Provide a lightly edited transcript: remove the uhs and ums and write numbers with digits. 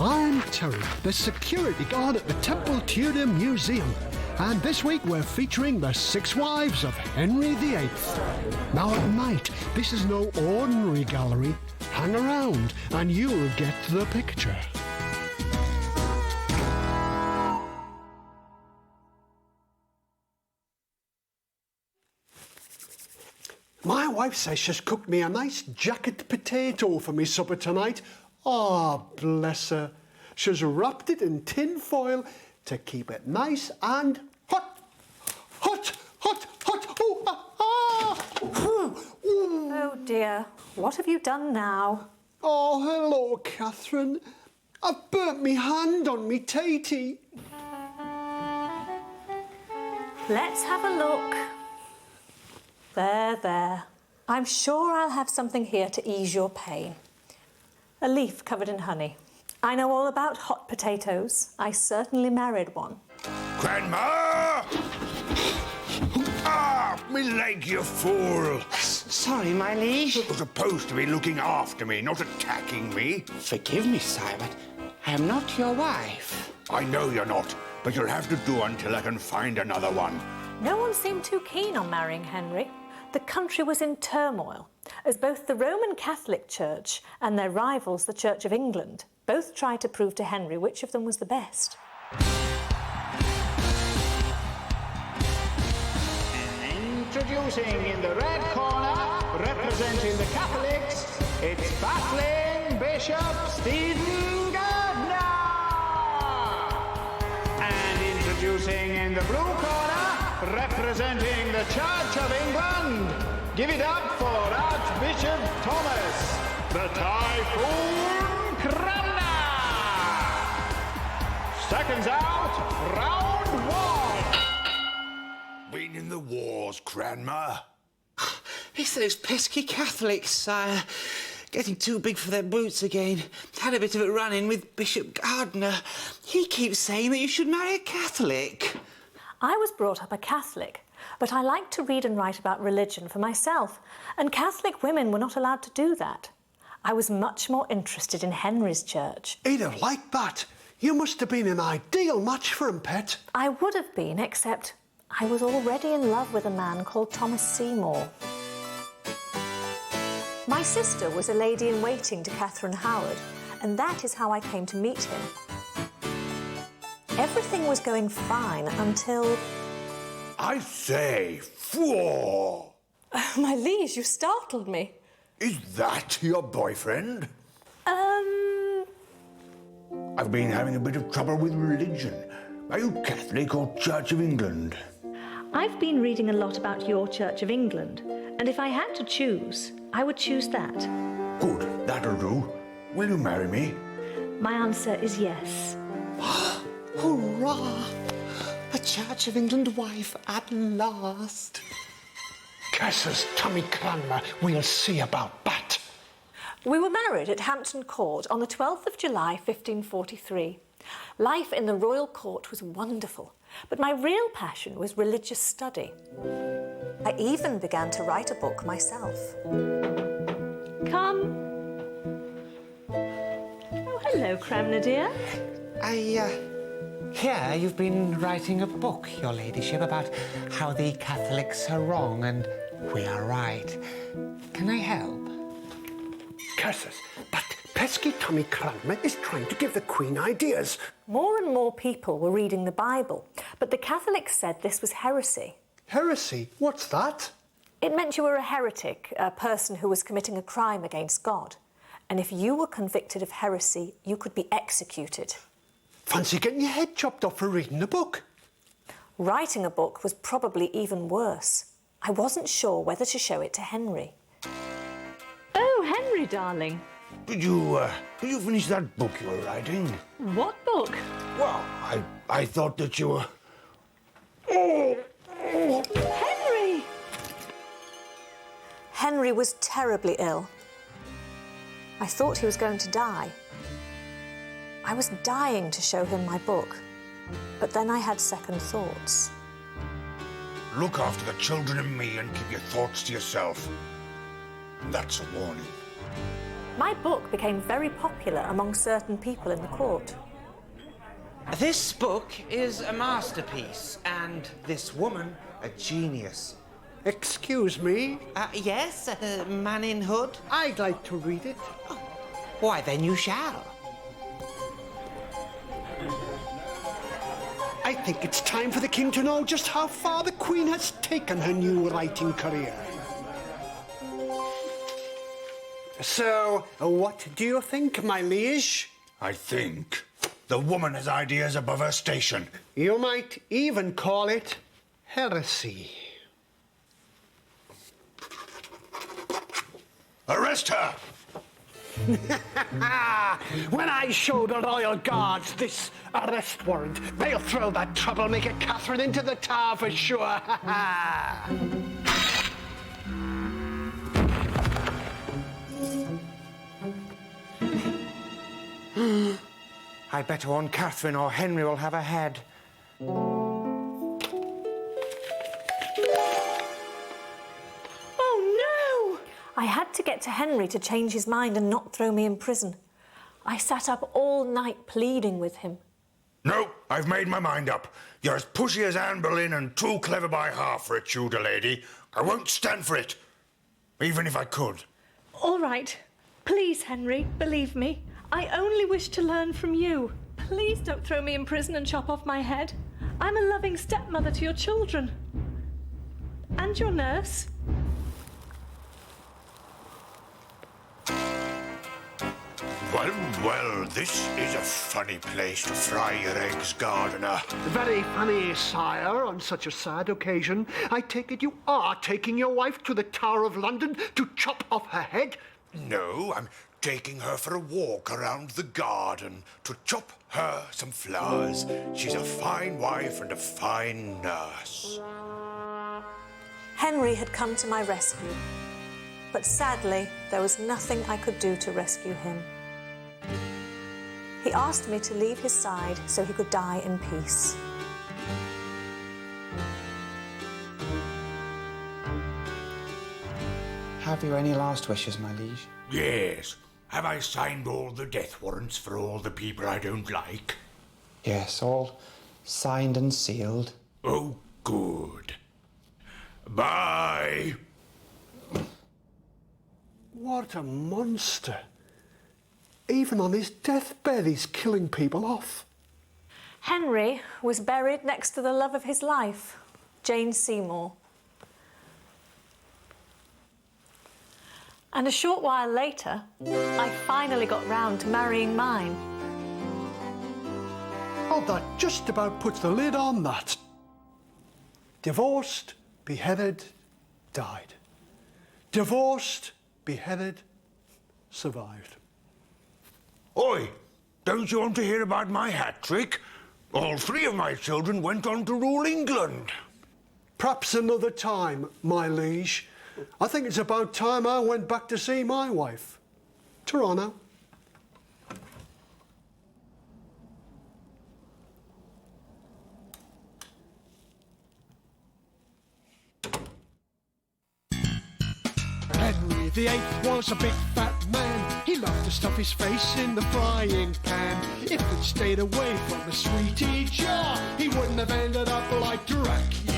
I'm Terry, the security guard at the Temple Tudor Museum. And this week we're featuring the 6 wives of Henry VIII. Now at night, this is no ordinary gallery. Hang around and you'll get the picture. My wife says she's cooked me a nice jacket potato for me supper tonight. Oh, bless her. She's wrapped it in tin foil to keep it nice and hot. Hot, hot, hot. Oh, Oh dear, what have you done now? Oh, hello, Catherine. I've burnt me hand on me tatey. Let's have a look. There, there. I'm sure I'll have something here to ease your pain. A leaf covered in honey. I know all about hot potatoes. I certainly married one. Grandma! Ah, me leg, you fool! Sorry, my liege. You're supposed to be looking after me, not attacking me. Forgive me, sire, but I am not your wife. I know you're not, but you'll have to do until I can find another one. No one seemed too keen on marrying Henry. The country was in turmoil, as both the Roman Catholic Church and their rivals, the Church of England, both tried to prove to Henry which of them was the best. Introducing in the red corner, representing the Catholics, it's battling Bishop Stephen Gardner! And introducing in the blue corner, representing the Church of England, give it up for Archbishop Thomas, the Typhoon Cranmer! Seconds out, round 1. Been in the wars, Cranmer. It's those pesky Catholics, sire. Getting too big for their boots again. Had a bit of a run-in with Bishop Gardner. He keeps saying that you should marry a Catholic. I was brought up a Catholic, but I like to read and write about religion for myself, and Catholic women were not allowed to do that. I was much more interested in Henry's church. He'd have liked that. You must have been an ideal match for him, pet. I would have been, except I was already in love with a man called Thomas Seymour. My sister was a lady-in-waiting to Catherine Howard, and that is how I came to meet him. Everything was going fine until... I say, fool! My liege, you startled me. Is that your boyfriend? I've been having a bit of trouble with religion. Are you Catholic or Church of England? I've been reading a lot about your Church of England, and if I had to choose, I would choose that. Good, that'll do. Will you marry me? My answer is yes. Hurrah! A Church of England wife at last. Curses, Tommy Cranmer, we'll see about that. We were married at Hampton Court on the 12th of July, 1543. Life in the royal court was wonderful, but my real passion was religious study. I even began to write a book myself. Come. Oh, hello, Cranmer, dear. Here you've been writing a book, your ladyship, about how the Catholics are wrong and we are right. Can I help? Curses, but pesky Tommy Cranmer is trying to give the Queen ideas. More and more people were reading the Bible, but the Catholics said this was heresy. Heresy? What's that? It meant you were a heretic, a person who was committing a crime against God. And if you were convicted of heresy, you could be executed. Fancy getting your head chopped off for reading a book. Writing a book was probably even worse. I wasn't sure whether to show it to Henry. Oh, Henry, darling. Did you finish that book you were writing? What book? Well, I thought that you were... Henry! Henry was terribly ill. I thought he was going to die. I was dying to show him my book, but then I had second thoughts. Look after the children and me and keep your thoughts to yourself. That's a warning. My book became very popular among certain people in the court. This book is a masterpiece, and this woman a genius. Excuse me, Yes, man in hood? I'd like to read it. Why, then you shall. I think it's time for the king to know just how far the queen has taken her new writing career. So, what do you think, my liege? I think the woman has ideas above her station. You might even call it heresy. Arrest her! When I show the royal guards this arrest warrant, they'll throw that troublemaker Catherine into the tower for sure. I'd better warn Catherine or Henry will have a head. Oh, no! I had to get to Henry to change his mind and not throw me in prison. I sat up all night pleading with him. No, I've made my mind up. You're as pushy as Anne Boleyn and too clever by half for a Tudor lady. I won't stand for it, even if I could. All right. Please, Henry, believe me. I only wish to learn from you. Please don't throw me in prison and chop off my head. I'm a loving stepmother to your children. And your nurse. Well, well, this is a funny place to fry your eggs, Gardener. Very funny, sire, on such a sad occasion. I take it you are taking your wife to the Tower of London to chop off her head? No, I'm taking her for a walk around the garden to chop her some flowers. She's a fine wife and a fine nurse. Henry had come to my rescue. But sadly, there was nothing I could do to rescue him. He asked me to leave his side so he could die in peace. Have you any last wishes, my liege? Yes. Have I signed all the death warrants for all the people I don't like? Yes, all signed and sealed. Oh, good. Bye. What a monster. Even on his deathbed, he's killing people off. Henry was buried next to the love of his life, Jane Seymour. And a short while later, I finally got round to marrying mine. Oh, that just about puts the lid on that. Divorced, beheaded, died. Divorced, beheaded, survived. Oi, don't you want to hear about my hat trick? All three of my children went on to rule England. Perhaps another time, my liege. I think it's about time I went back to see my wife. Toronto. Henry VIII was a big fat man. He loved to stuff his face in the frying pan. If he'd stayed away from the sweetie jar, he wouldn't have ended up like Dracula.